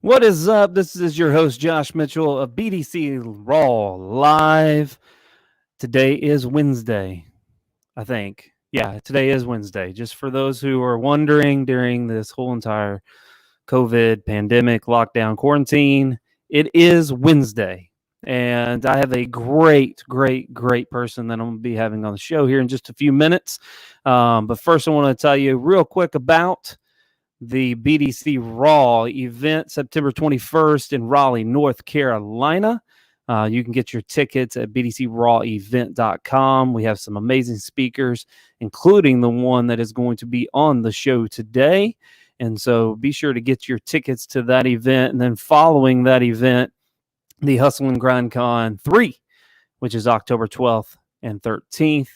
What is up? This is your host, Josh Mitchell of BDC Raw Live. Today is Wednesday, I think. Yeah, today is Wednesday. Just for those who are wondering during this whole entire COVID pandemic, lockdown, quarantine, it is Wednesday. And I have a great person that I'm going to be having on the show here in just a few minutes. But first, I want to tell you real quick about the BDC Raw event, September 21st in Raleigh, North Carolina. You can get your tickets at bdcrawevent.com. We have some amazing speakers, including the one that is going to be on the show today. And so be sure to get your tickets to that event. And then following that event, the Hustle and Grind Con 3, which is October 12th and 13th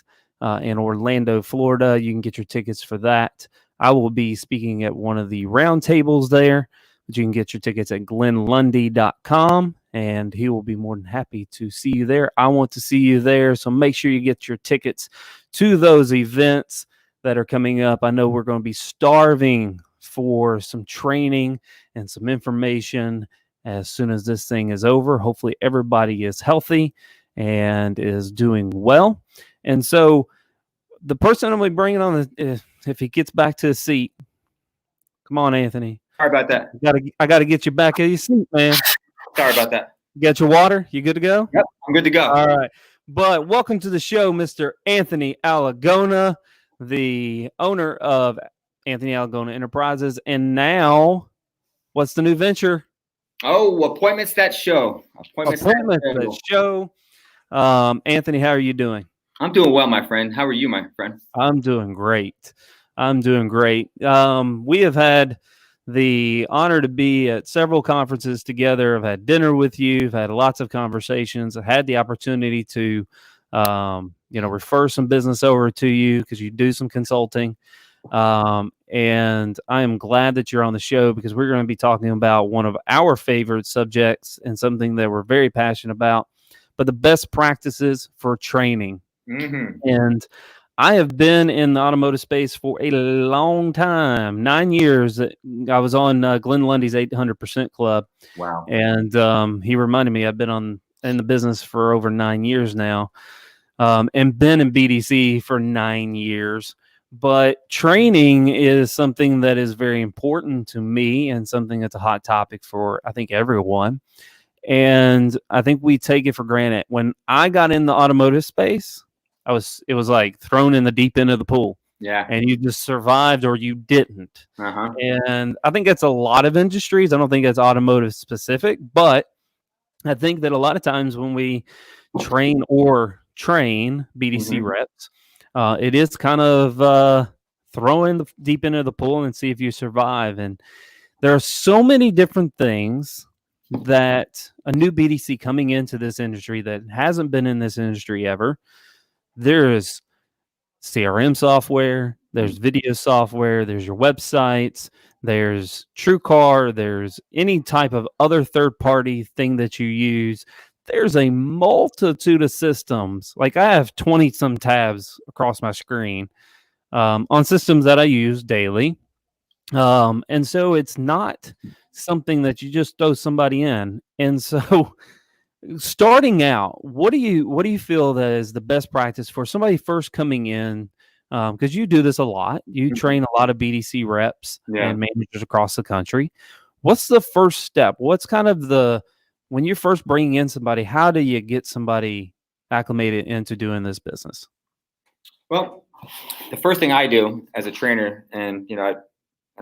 in Orlando, Florida. You can get your tickets for that. I will be speaking at one of the roundtables there, but you can get your tickets at glennlundy.com, and he will be more than happy to see you there. I want to see you there, so make sure you get your tickets to those events that are coming up. I know we're going to be starving for some training and some information as soon as this thing is over. Hopefully everybody is healthy and is doing well. And so the person I'm going to be bringing on, if he gets back to his seat, come on, Anthony. Sorry about that. I got to get you back in your seat, man. Sorry about that. You got your water? You good to go? Yep, I'm good to go. All right. But welcome to the show, Mr. Anthony Alagona, the owner of Anthony Alagona Enterprises. And now, what's the new venture? Oh, Appointments That Show. Appointments That Show. Anthony, how are you doing? I'm doing well, my friend. How are you, my friend? I'm doing great. We have had the honor to be at several conferences together. I've had dinner with you. I've had lots of conversations. I had the opportunity to, refer some business over to you because you do some consulting. And I am glad that you're on the show because we're going to be talking about one of our favorite subjects and something that we're very passionate about, but the best practices for training. Mm-hmm. And I have been in the automotive space for a long time, 9 years. I was on Glenn Lundy's 800% Club. Wow. And he reminded me I've been in the business for over 9 years now, and been in BDC for 9 years. But training is something that is very important to me and something that's a hot topic for, I think, everyone. And I think we take it for granted. When I got in the automotive space, it was like thrown in the deep end of the pool. Yeah. And you just survived or you didn't. Uh-huh. And I think that's a lot of industries. I don't think that's automotive specific, but I think that a lot of times when we train BDC reps, it is kind of throw in the deep end of the pool and see if you survive. And there are so many different things that a new BDC coming into this industry that hasn't been in this industry ever. There's CRM software, there's video software, there's your websites, there's TrueCar, there's any type of other third-party thing that you use. There's a multitude of systems. Like I have 20-some tabs across my screen on systems that I use daily. And so it's not something that you just throw somebody in. And so starting out, what do you feel that is the best practice for somebody first coming in? Because you do this a lot. You train a lot of BDC reps and managers across the country. What's the first step? What's kind of when you're first bringing in somebody, how do you get somebody acclimated into doing this business? Well, the first thing I do as a trainer, and I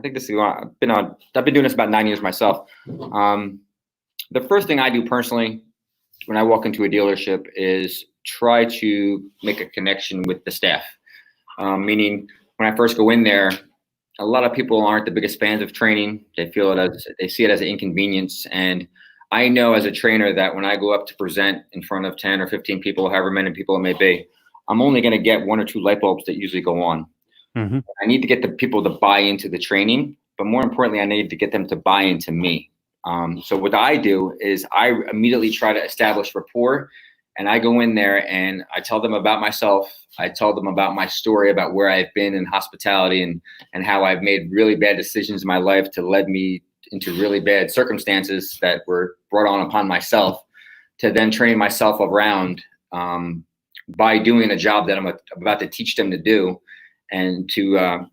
think this is I've been doing this about 9 years myself. The first thing I do personally when I walk into a dealership is try to make a connection with the staff. Meaning when I first go in there, a lot of people aren't the biggest fans of training. They see it as an inconvenience. And I know as a trainer that when I go up to present in front of 10 or 15 people, however many people it may be, I'm only going to get 1 or 2 light bulbs that usually go on. Mm-hmm. I need to get the people to buy into the training, but more importantly, I need to get them to buy into me. So what I do is I immediately try to establish rapport, and I go in there and I tell them about myself. I tell them about my story, about where I've been in hospitality and how I've made really bad decisions in my life to lead me into really bad circumstances that were brought on upon myself, to then train myself around by doing a job that I'm about to teach them to do, and to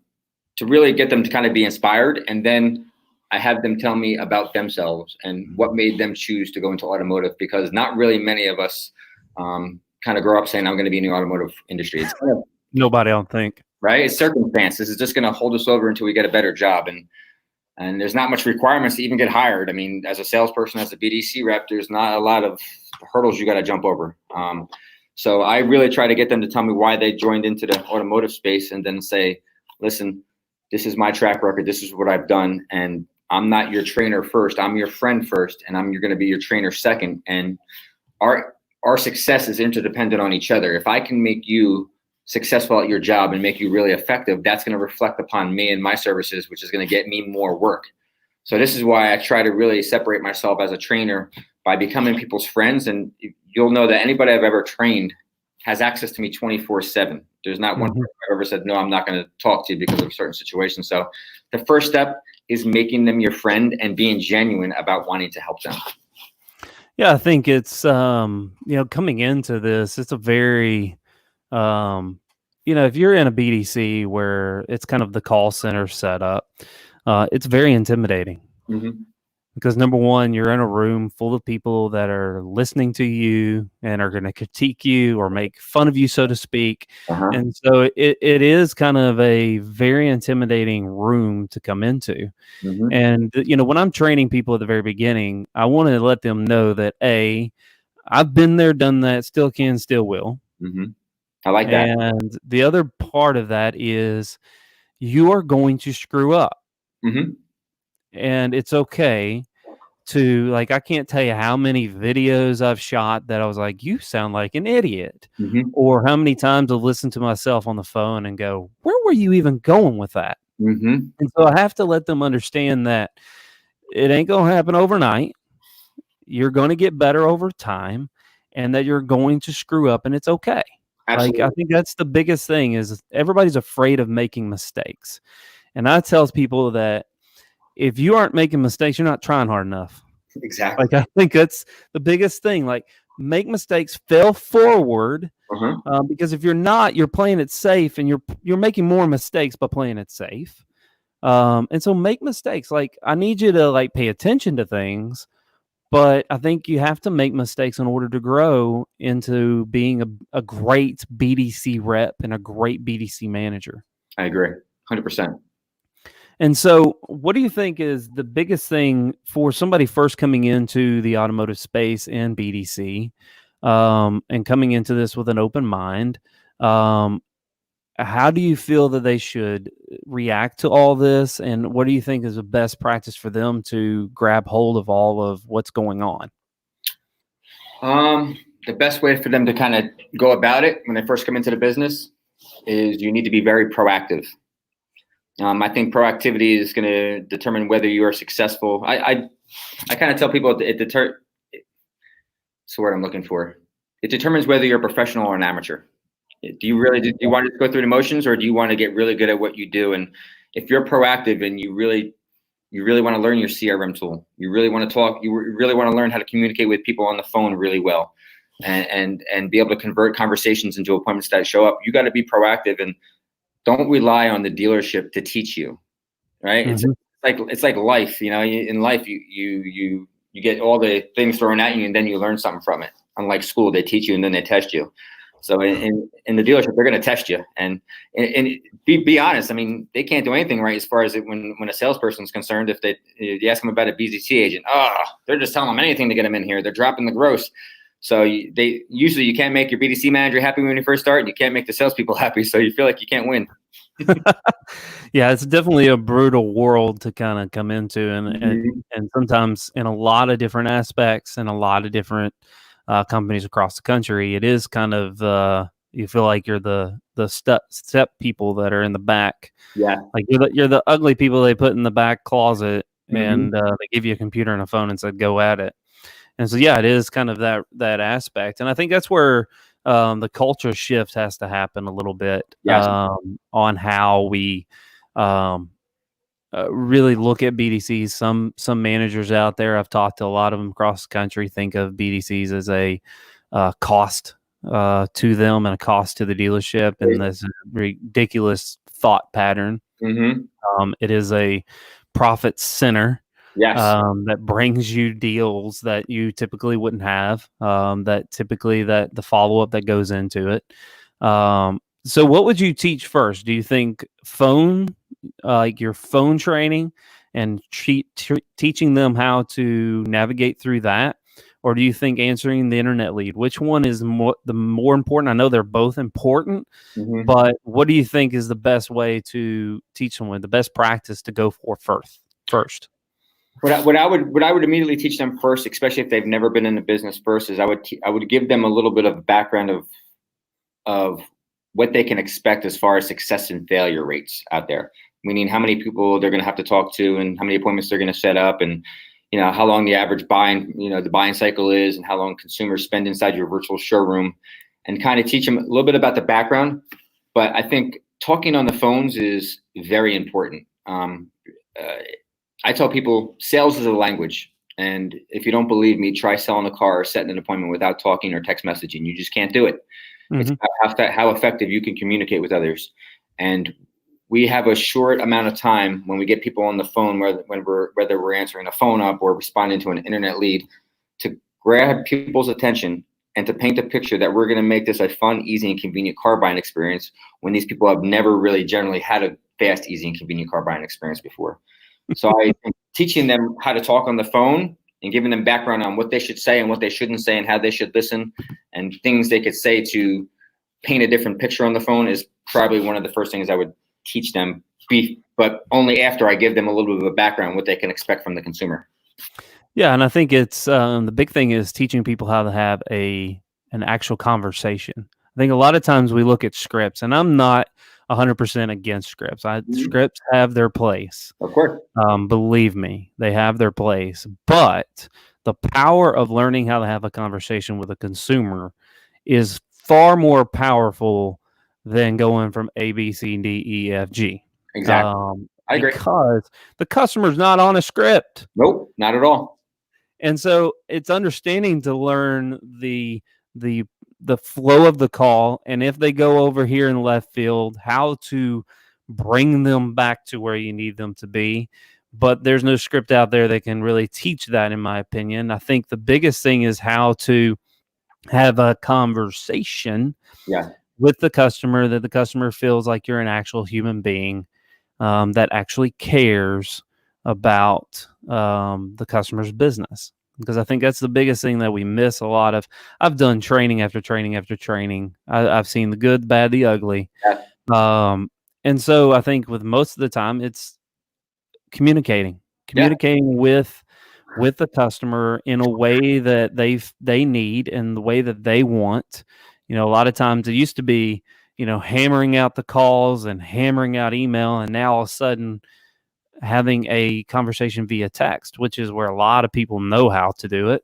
really get them to kind of be inspired. And then I have them tell me about themselves and what made them choose to go into automotive, because not really many of us kind of grow up saying, I'm going to be in the automotive industry. It's kind of, Nobody, I don't think. right? It's circumstances. It's just going to hold us over until we get a better job. And there's not much requirements to even get hired. I mean, as a salesperson, as a BDC rep, there's not a lot of hurdles you got to jump over. So I really try to get them to tell me why they joined into the automotive space, and then say, listen, this is my track record. This is what I've done. And I'm not your trainer first. I'm your friend first. And you're going to be your trainer second. And our success is interdependent on each other. If I can make you successful at your job and make you really effective, that's going to reflect upon me and my services, which is going to get me more work. So this is why I try to really separate myself as a trainer by becoming people's friends. And you'll know that anybody I've ever trained has access to me 24/7. There's not one person I've ever said, no, I'm not going to talk to you because of a certain situation. So the first step is making them your friend and being genuine about wanting to help them. Yeah, I think it's, coming into this, it's a very, if you're in a BDC where it's kind of the call center setup, it's very intimidating. Because number one, you're in a room full of people that are listening to you and are going to critique you or make fun of you, so to speak. And so it is kind of a very intimidating room to come into. And, when I'm training people at the very beginning, I want to let them know that, I've been there, done that, still can, still will. I like that. And the other part of that is you are going to screw up. And it's okay to, I can't tell you how many videos I've shot that I was like, you sound like an idiot. Or how many times I've listened to myself on the phone and go, where were you even going with that? And so I have to let them understand that it ain't going to happen overnight. You're going to get better over time, and that you're going to screw up, and it's okay. Absolutely. I think that's the biggest thing, is everybody's afraid of making mistakes. And I tell people that if you aren't making mistakes, you're not trying hard enough. Exactly. I think that's the biggest thing. Make mistakes, fail forward, because if you're not, you're playing it safe, and you're making more mistakes by playing it safe. And so make mistakes. I need you to pay attention to things, but I think you have to make mistakes in order to grow into being a great BDC rep and a great BDC manager. I agree, 100%. And so what do you think is the biggest thing for somebody first coming into the automotive space in BDC, and coming into this with an open mind? How do you feel that they should react to all this? And what do you think is the best practice for them to grab hold of all of what's going on? The best way for them to kind of go about it when they first come into the business is you need to be very proactive. I think proactivity is going to determine whether you are successful. I kind of tell people it's the word I'm looking for. It determines whether you're a professional or an amateur. Do you want to go through the motions, or do you want to get really good at what you do? And if you're proactive and you really want to learn your CRM tool, you really want to talk, you really want to learn how to communicate with people on the phone really well, and be able to convert conversations into appointments that show up, you got to be proactive and don't rely on the dealership to teach you, right? It's like life, in life, you get all the things thrown at you and then you learn something from it. Unlike school, they teach you and then they test you. So in the dealership, they're going to test you, and be honest. I mean, they can't do anything right as far as when a salesperson is concerned. If you ask them about a BDC agent, they're just telling them anything to get them in here. They're dropping the gross. So you can't make your BDC manager happy when you first start, and you can't make the salespeople happy. So you feel like you can't win. Yeah, it's definitely a brutal world to kind of come into, and sometimes in a lot of different aspects and a lot of different companies across the country, it is kind of you feel like you're the step people that are in the back. Yeah, like you're the ugly people they put in the back closet, and they give you a computer and a phone and said go at it. And so yeah, it is kind of that aspect, and I think that's where the culture shift has to happen a little bit. Yes. On how we really look at BDCs. Some managers out there, I've talked to a lot of them across the country, think of BDCs as a cost to them and a cost to the dealership, and that's a ridiculous thought pattern. It is a profit center. Yes. That brings you deals that you typically wouldn't have. That typically that the follow up that goes into it. So, what would you teach first? Do you think phone, like your phone training, and teaching them how to navigate through that, or do you think answering the internet lead? Which one is the more important? I know they're both important, but what do you think is the best way to teach someone, the best practice to go for first? What I would immediately teach them first, especially if they've never been in the business first, is I would give them a little bit of background of what they can expect as far as success and failure rates out there. Meaning how many people they're going to have to talk to, and how many appointments they're going to set up, and how long the average the buying cycle is, and how long consumers spend inside your virtual showroom, and kind of teach them a little bit about the background. But I think talking on the phones is very important. I tell people sales is a language. And if you don't believe me, try selling a car or setting an appointment without talking or text messaging. You just can't do it. It's how effective you can communicate with others. And we have a short amount of time when we get people on the phone, whether we're answering a phone up or responding to an internet lead, to grab people's attention and to paint a picture that we're going to make this a fun, easy, and convenient car buying experience when these people have never really generally had a fast, easy, and convenient car buying experience before. So I think teaching them how to talk on the phone and giving them background on what they should say and what they shouldn't say and how they should listen and things they could say to paint a different picture on the phone is probably one of the first things I would teach them, but only after I give them a little bit of a background, what they can expect from the consumer. Yeah, and I think it's the big thing is teaching people how to have an actual conversation. I think a lot of times we look at scripts, and I'm not 100% against scripts. Scripts have their place. Of course. Believe me, they have their place. But the power of learning how to have a conversation with a consumer is far more powerful than going from A, B, C, D, E, F, G. Exactly. I agree. Because the customer's not on a script. Nope, not at all. And so it's understanding to learn the flow of the call, and if they go over here in left field, how to bring them back to where you need them to be. But there's no script out there that can really teach that, in my opinion. I think the biggest thing is how to have a conversation with the customer, that the customer feels like you're an actual human being that actually cares about the customer's business. Because I think that's the biggest thing that we miss a lot of. I've done training after training after training. I've seen the good, the bad, the ugly. And so I think with most of the time, it's communicating with the customer in a way that they need and the way that they want. A lot of times it used to be, hammering out the calls and hammering out email, and now all of a sudden having a conversation via text, which is where a lot of people know how to do it.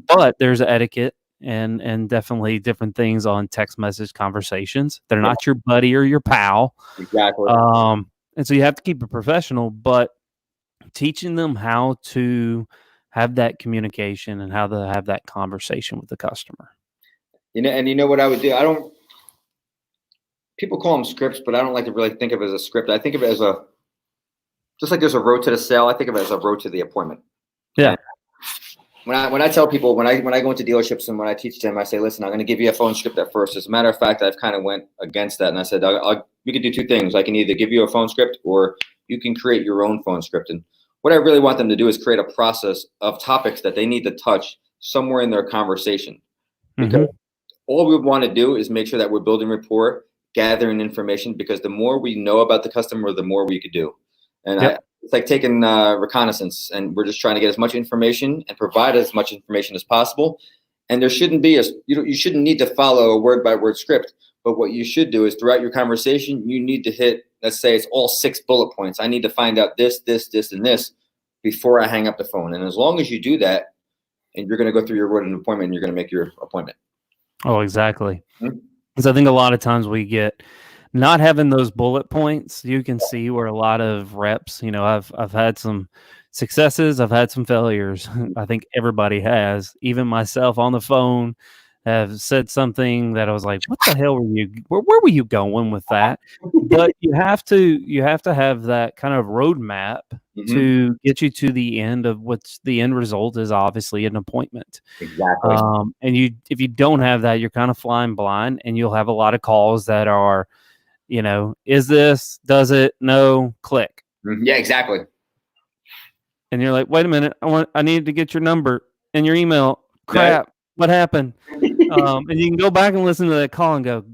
But there's etiquette and definitely different things on text message conversations. They're not your buddy or your pal. Exactly. And so you have to keep it professional, but teaching them how to have that communication and how to have that conversation with the customer. And you know what I would do? People call them scripts, but I don't like to really think of it as a script. I think of it as just like there's a road to the sale, I think of it as a road to the appointment. Yeah. And when I tell people, when I go into dealerships and when I teach them, I say, listen, I'm going to give you a phone script at first. As a matter of fact, I've kind of went against that. And I said, we could do two things. I can either give you a phone script or you can create your own phone script. And what I really want them to do is create a process of topics that they need to touch somewhere in their conversation. Because all we want to do is make sure that we're building rapport, gathering information, because the more we know about the customer, the more we could do. And it's like taking reconnaissance, and we're just trying to get as much information and provide as much information as possible. And there shouldn't be you shouldn't need to follow a word by word script. But what you should do is throughout your conversation, you need to hit, let's say it's all 6 bullet points. I need to find out this, and this before I hang up the phone. And as long as you do that, and you're going to go through your road and appointment, and you're going to make your appointment. Oh, exactly. Because I think a lot of times we get not having those bullet points, you can see where a lot of reps, I've had some successes, I've had some failures. I think everybody has, even myself on the phone have said something that I was like, what the hell where were you going with that? But you have to have that kind of roadmap to get you to the end of what's the end result is obviously an appointment. Exactly. And if you don't have that, you're kind of flying blind, and you'll have a lot of calls that are, is this, does it, no, click. Yeah, exactly. And you're like, wait a minute, I need to get your number and your email. Crap, what happened? And you can go back and listen to that call and go,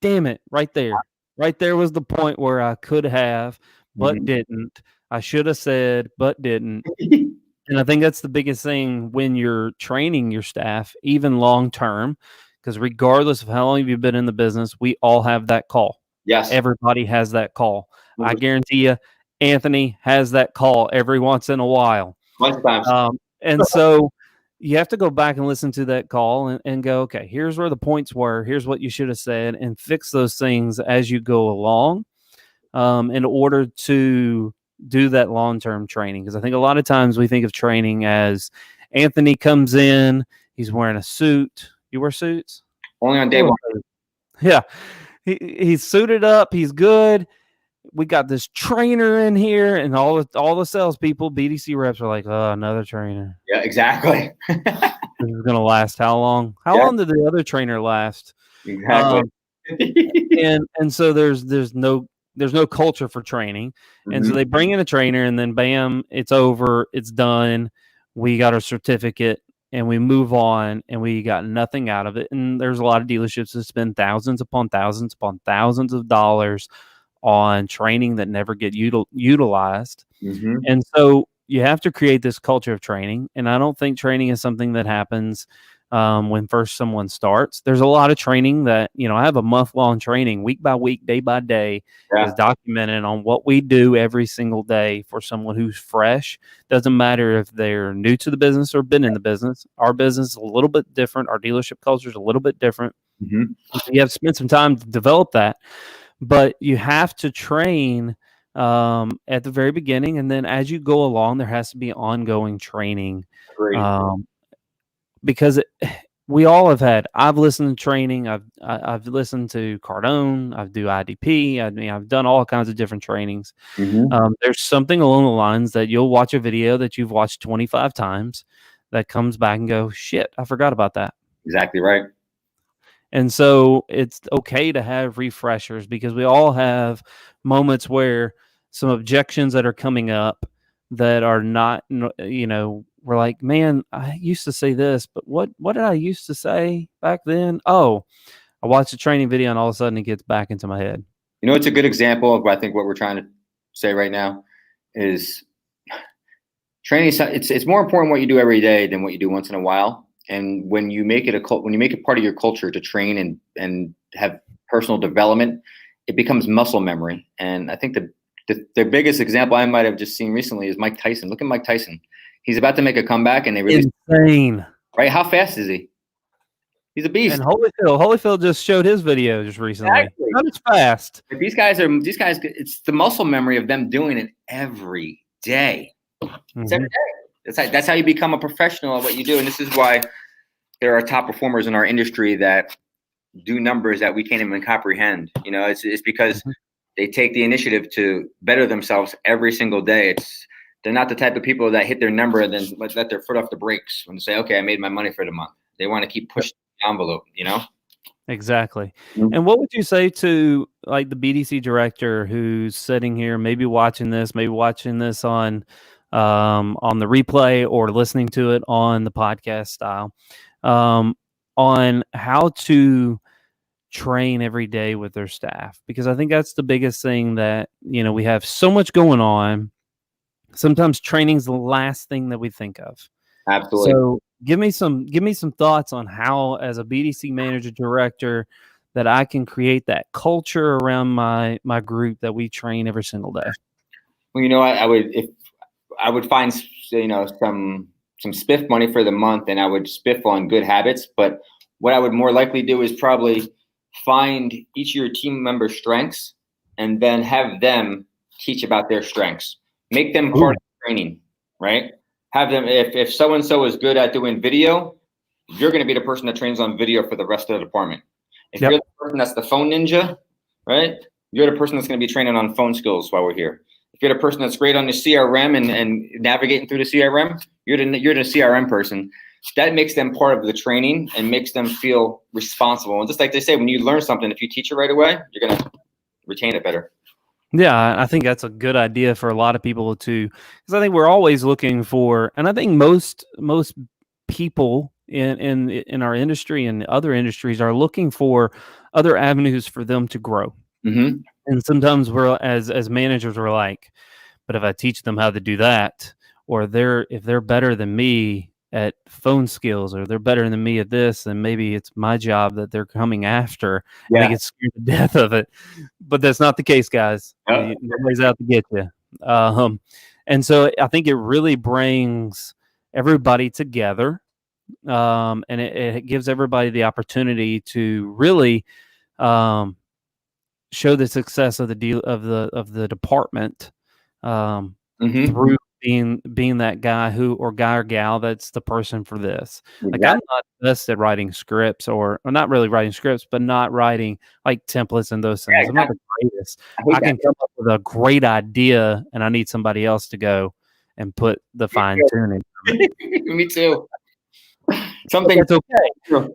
damn it, right there. Right there was the point where I could have, but didn't. I should have said, but didn't. And I think that's the biggest thing when you're training your staff, even long term, because regardless of how long you've been in the business, we all have that call. Yes. Everybody has that call. I guarantee you, Anthony has that call every once in a while. And so you have to go back and listen to that call and go, okay, here's where the points were. Here's what you should have said, and fix those things as you go along in order to do that long-term training. Because I think a lot of times we think of training as Anthony comes in, he's wearing a suit. You wear suits? Only on day one. Yeah. He's suited up. He's good. We got this trainer in here, and all the salespeople, BDC reps are like, oh, another trainer. Yeah, exactly. This is going to last how long? How long did the other trainer last? Exactly. And so there's no culture for training. And so they bring in a trainer, and then bam, it's over. It's done. We got our certificate, and we move on, and we got nothing out of it. And there's a lot of dealerships that spend thousands upon thousands upon thousands of dollars on training that never get utilized. And so you have to create this culture of training. And I don't think training is something that happens when first someone starts. There's a lot of training that, I have a month-long training, week by week, day by day, is documented on what we do every single day for someone who's fresh. Doesn't matter if they're new to the business or been in the business. Our business is a little bit different. Our dealership culture is a little bit different. So you have to spend some time to develop that. But you have to train at the very beginning, and then as you go along, there has to be ongoing training. Because we all have had. I've listened to training. I've listened to Cardone. I do IDP. I've done all kinds of different trainings. There's something along the lines that you'll watch a video that you've watched 25 times that comes back and go, shit, I forgot about that. Exactly right. And so it's okay to have refreshers, because we all have moments where some objections that are coming up that are not, we're like, man, I used to say this, but what did I used to say back then? Oh, I watched a training video and all of a sudden it gets back into my head. It's a good example of, I think, what we're trying to say right now is training. It's more important what you do every day than what you do once in a while. And when you make it part of your culture to train and have personal development, it becomes muscle memory. And I think the biggest example I might have just seen recently is Mike Tyson. Look at Mike Tyson. He's about to make a comeback, and they released insane. Right? How fast is he? He's a beast. And Holyfield just showed his video just recently. Exactly. Not as fast. But these guys, it's the muscle memory of them doing it every day. It's every day. That's how you become a professional at what you do. And this is why there are top performers in our industry that do numbers that we can't even comprehend. It's because they take the initiative to better themselves every single day. They're not the type of people that hit their number and then let their foot off the brakes and say, okay, I made my money for the month. They want to keep pushing the envelope, Exactly. And what would you say to like the BDC director who's sitting here, maybe watching this on the replay or listening to it on the podcast style, on how to train every day with their staff? Because I think that's the biggest thing that, we have so much going on. Sometimes training's the last thing that we think of. Absolutely. So give me some thoughts on how, as a BDC manager director, that I can create that culture around my group that we train every single day. Well, I would find some spiff money for the month, and I would spiff on good habits. But what I would more likely do is probably find each of your team members' strengths and then have them teach about their strengths. Make them part of the training, right? Have them, if so-and-so is good at doing video, you're going to be the person that trains on video for the rest of the department. If you're the person that's the phone ninja, right? You're the person that's going to be training on phone skills while we're here. If you're the person that's great on the CRM and navigating through the CRM, you're the CRM person. That makes them part of the training and makes them feel responsible. And just like they say, when you learn something, if you teach it right away, you're going to retain it better. Yeah, I think that's a good idea for a lot of people too, because I think we're always looking for, and I think most people in our industry and other industries are looking for other avenues for them to grow. Mm-hmm. And sometimes we're as managers, we're like, but if I teach them how to do that, or if they're better than me at phone skills, or they're better than me at this, then maybe it's my job that they're coming after. Yeah. And they get scared to death of it. But that's not the case, guys. Nobody's out to get you. And so I think it really brings everybody together, and it gives everybody the opportunity to really show the success of the department through being that guy or gal that's the person for this. Like, I'm not best at writing scripts or not really writing scripts, but not writing like templates and those things. I'm not the greatest. I can come up with a great idea, and I need somebody else to go and put the fine tuning. Me too. That's okay,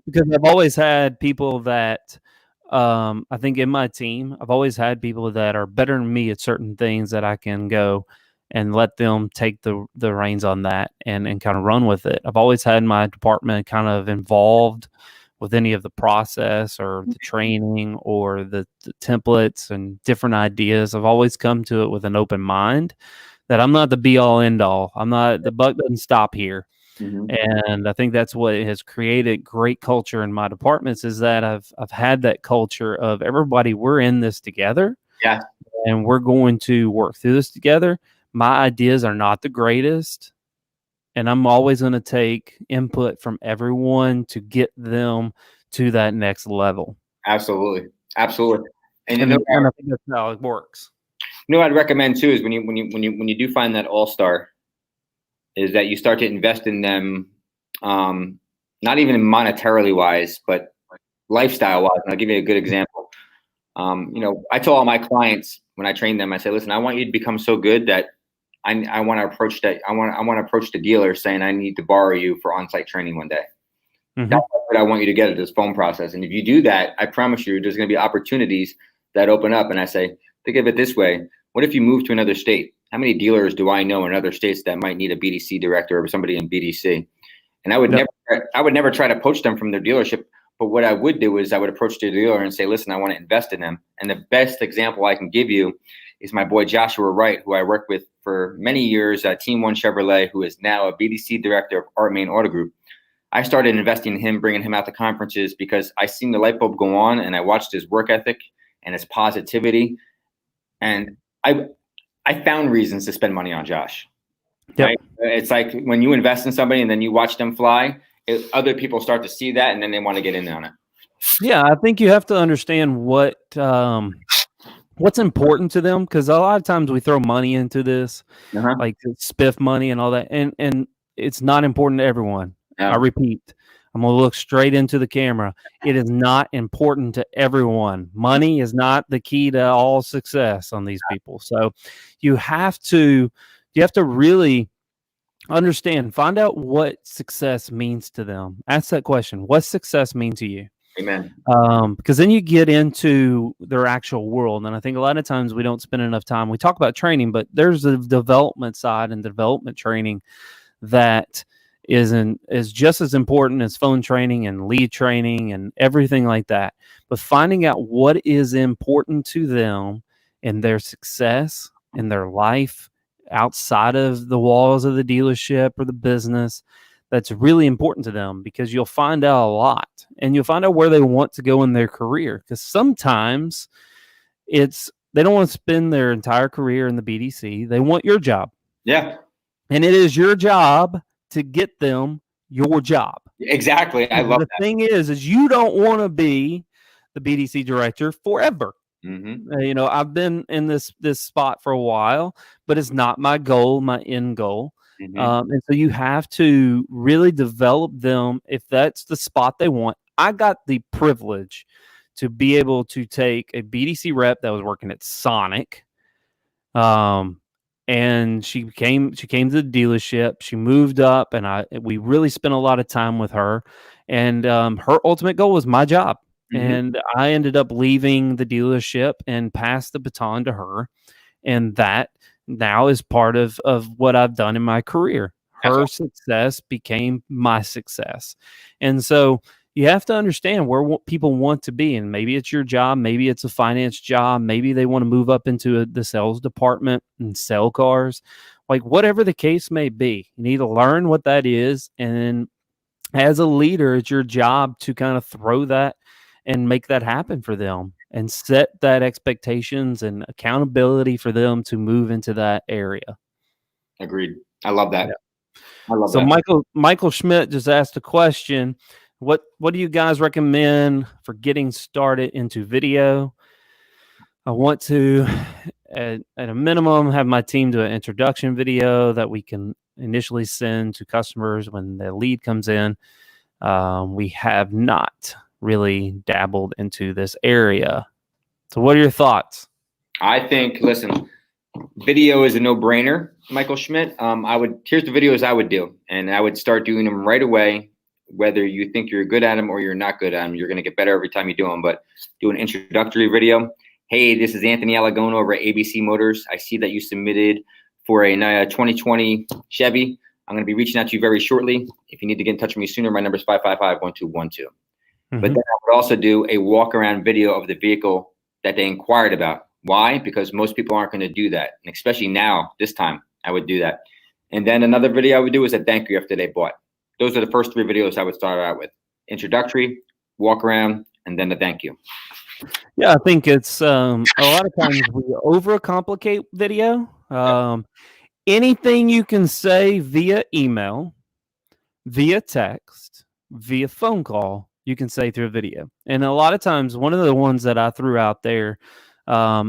because I've always had people that I think in my team, I've always had people that are better than me at certain things that I can go and let them take the reins on that and kind of run with it. I've always had my department kind of involved with any of the process or the training or the templates and different ideas. I've always come to it with an open mind that I'm not the be all end all. The buck doesn't stop here. And I think that's what has created great culture in my departments, is that I've had that culture of everybody, we're in this together. Yeah. And we're going to work through this together. My ideas are not the greatest, and I'm always going to take input from everyone to get them to that next level. Absolutely. Absolutely. And I think that's how it works. I'd recommend too is when you do find that all-star, is that you start to invest in them, not even monetarily wise, but lifestyle wise. And I'll give you a good example. I tell all my clients when I train them, I say, listen, I want you to become so good that I want to approach that. I want to approach the dealer saying, I need to borrow you for on-site training one day. Mm-hmm. That's what I want you to get at this phone process. And if you do that, I promise you, there's going to be opportunities that open up. And I say, think of it this way. What if you move to another state? How many dealers do I know in other states that might need a BDC director or somebody in BDC? And I would never try to poach them from their dealership. But what I would do is I would approach the dealer and say, listen, I want to invest in them. And the best example I can give you is my boy Joshua Wright, who I worked with for many years at Team One Chevrolet, who is now a BDC director of Art Main Auto Group. I started investing in him, bringing him out to conferences because I seen the light bulb go on, and I watched his work ethic and his positivity. And I found reasons to spend money on Josh. Yep. Right? It's like when you invest in somebody and then you watch them fly, other people start to see that and then they want to get in on it. Yeah, I think you have to understand what's important to them, because a lot of times we throw money into this, like spiff money and all that, and it's not important to everyone. Yeah. I repeat, I'm going to look straight into the camera. It is not important to everyone. Money is not the key to all success on these people. So you have to really understand, find out what success means to them. Ask that question. What's success mean to you? Amen. Because then you get into their actual world. And I think a lot of times we don't spend enough time. We talk about training, but there's the development side and development training that is just as important as phone training and lead training and everything like that. But finding out what is important to them in their success, in their life, outside of the walls of the dealership or the business, that's really important to them, because you'll find out a lot, and you'll find out where they want to go in their career. Because sometimes they don't want to spend their entire career in the BDC. They want your job. Yeah. And it is your job to get them your job. Exactly. I love that. The thing is you don't want to be the BDC director forever. I've been in this spot for a while, but it's not my goal, my end goal. And so you have to really develop them if that's the spot they want. I got the privilege to be able to take a BDC rep that was working at Sonic. And she came to the dealership. She moved up, and we really spent a lot of time with her. And her ultimate goal was my job. And I ended up leaving the dealership and passed the baton to her. And that now is part of what I've done in my career. Her success became my success. And so you have to understand where people want to be. And maybe it's your job. Maybe it's a finance job. Maybe they want to move up into the sales department and sell cars. Like whatever the case may be, you need to learn what that is. And as a leader, it's your job to kind of throw that and make that happen for them and set that expectations and accountability for them to move into that area. Agreed. I love that. Yeah. I love that. Michael Schmidt just asked a question. What do you guys recommend for getting started into video? I want to, at a minimum, have my team do an introduction video that we can initially send to customers when the lead comes in. We have not really dabbled into this area. So what are your thoughts? I think, listen, video is a no-brainer, Michael Schmidt. Here's the videos I would do, and I would start doing them right away. Whether you think you're good at them or you're not good at them, you're going to get better every time you do them. But do an introductory video. Hey, this is Anthony Alagona over at ABC Motors. I see that you submitted for a 2020 Chevy. I'm going to be reaching out to you very shortly. If you need to get in touch with me sooner, my number is 555-1212. But then I would also do a walk-around video of the vehicle that they inquired about. Why? Because most people aren't going to do that. And especially now, this time, I would do that. And then another video I would do is a thank you after they bought. Those are the first 3 videos I would start out with. Introductory, walk around, and then the thank you. Yeah, I think it's a lot of times we overcomplicate video. Anything you can say via email, via text, via phone call, you can say through a video. And a lot of times, one of the ones that I threw out there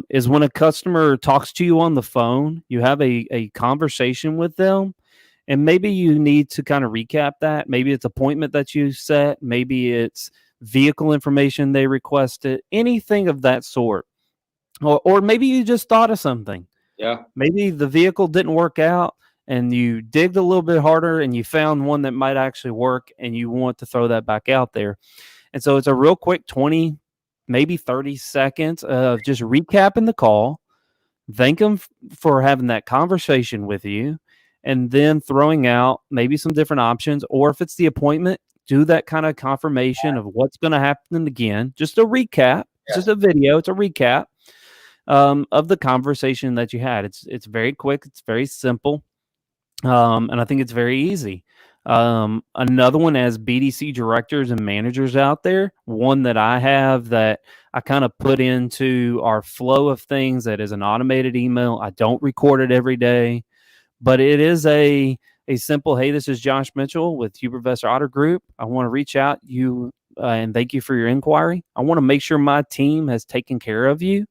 is when a customer talks to you on the phone, you have a conversation with them. And maybe you need to kind of recap that. Maybe it's appointment that you set. Maybe it's vehicle information they requested, anything of that sort. Or maybe you just thought of something. Yeah. Maybe the vehicle didn't work out and you digged a little bit harder and you found one that might actually work and you want to throw that back out there. And so it's a real quick 20, maybe 30 seconds of just recapping the call. Thank them for having that conversation with you. And then throwing out maybe some different options, or if it's the appointment, do that kind of confirmation of what's going to happen again. Just a recap. It's just a video. It's a recap of the conversation that you had. It's very quick. It's very simple. And I think it's very easy. Another one, as BDC directors and managers out there, one that I have that I kind of put into our flow of things that is an automated email. I don't record it every day. But it is a simple, hey, this is Josh Mitchell with Huber Vester Auto Group. I want to reach out you and thank you for your inquiry. I want to make sure my team has taken care of you.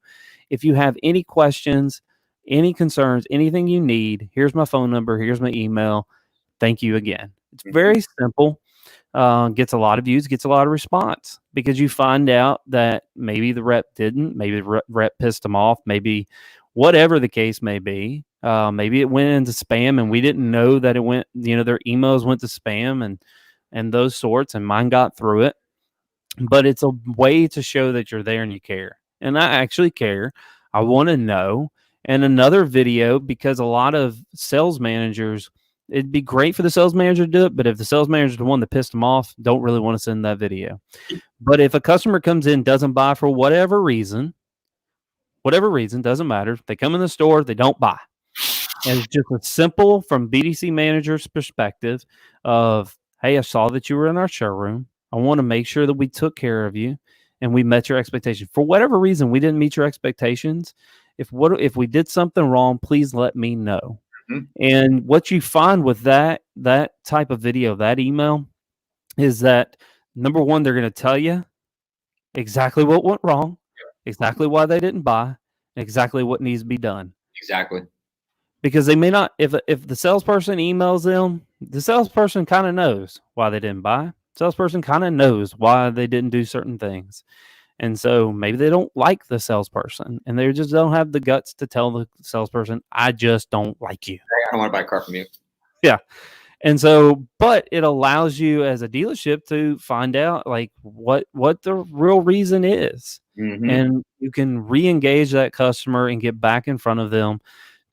If you have any questions, any concerns, anything you need, here's my phone number. Here's my email. Thank you again. It's very simple. Gets a lot of views, gets a lot of response because you find out that maybe the rep didn't, maybe the rep pissed them off, maybe whatever the case may be. Maybe it went into spam and we didn't know that it went, their emails went to spam and those sorts, and mine got through it. But it's a way to show that you're there and you care. And I actually care. I want to know. And another video, because a lot of sales managers, it'd be great for the sales manager to do it, but if the sales manager is the one that pissed them off, don't really want to send that video. But if a customer comes in, doesn't buy for whatever reason, doesn't matter. They come in the store, they don't buy. And it's just a simple, from BDC manager's perspective of, hey, I saw that you were in our showroom. I want to make sure that we took care of you and we met your expectations. For whatever reason, we didn't meet your expectations. If we did something wrong, please let me know. Mm-hmm. And what you find with that type of video, that email, is that number one, they're going to tell you exactly what went wrong, exactly why they didn't buy, exactly what needs to be done. Exactly. Because they may not, if the salesperson emails them, the salesperson kind of knows why they didn't buy. Salesperson kind of knows why they didn't do certain things. And so maybe they don't like the salesperson and they just don't have the guts to tell the salesperson, I just don't like you. I don't want to buy a car from you. Yeah. And so, but it allows you as a dealership to find out like what the real reason is. Mm-hmm. And you can re-engage that customer and get back in front of them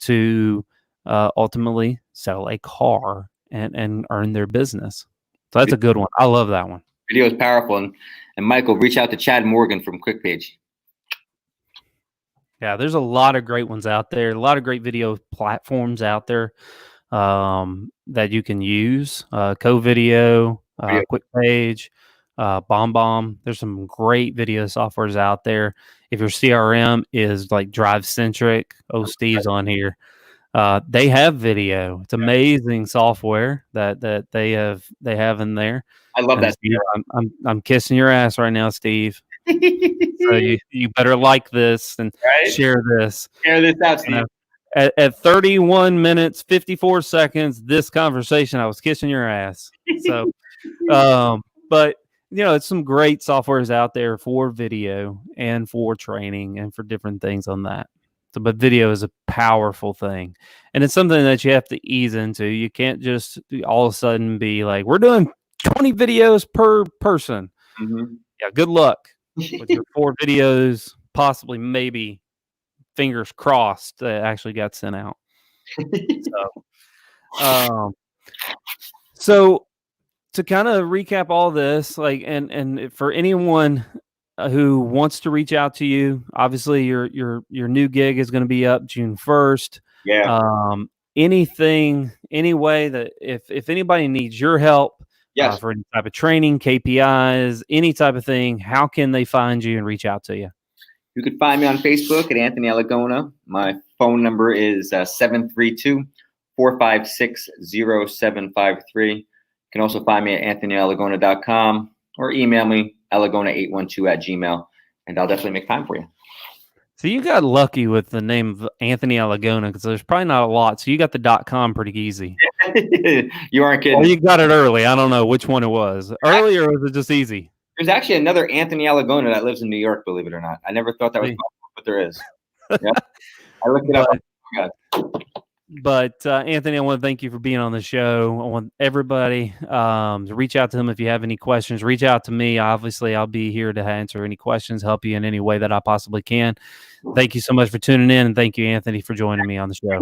to ultimately sell a car and earn their business. So that's a good one. I love that one. Video is powerful. And Michael, reach out to Chad Morgan from QuickPage. Yeah, there's a lot of great ones out there. A lot of great video platforms out there that you can use. Co-Video, QuickPage, BombBomb. There's some great video softwares out there. If your CRM is like Drive Centric, Steve's on here. They have video. It's amazing software that they have in there. I love that. Steve, I'm kissing your ass right now, Steve. So you better like this and share this. Share this out, Steve. At 31 minutes 54 seconds, this conversation, I was kissing your ass. So, but it's some great softwares out there for video and for training and for different things on that. So, but video is a powerful thing, and it's something that you have to ease into. You can't just all of a sudden be like, we're doing 20 videos per person. Mm-hmm. Yeah, good luck with your 4 videos, possibly, maybe, fingers crossed, that actually got sent out. So to kind of recap all this, like, and for anyone who wants to reach out to you, obviously your new gig is going to be up June 1st. Yeah. Any way that if anybody needs your help, yes, for any type of training, KPIs, any type of thing, how can they find you and reach out to you? You can find me on Facebook at Anthony Alagona. My phone number is 732-456-0753. You can also find me at anthonyalagona.com or email me alagona812@gmail.com, and I'll definitely make time for you. So you got lucky with the name of Anthony Alagona because there's probably not a lot. So you got the .com pretty easy. You aren't kidding. Well, you got it early. I don't know which one it was. Early, or was it just easy? There's actually another Anthony Alagona that lives in New York, believe it or not. I never thought that was possible, but there is. Yeah. I looked it up. But Anthony, I want to thank you for being on the show. I want everybody to reach out to him if you have any questions. Reach out to me. Obviously, I'll be here to answer any questions, help you in any way that I possibly can. Thank you so much for tuning in, and thank you, Anthony, for joining me on the show.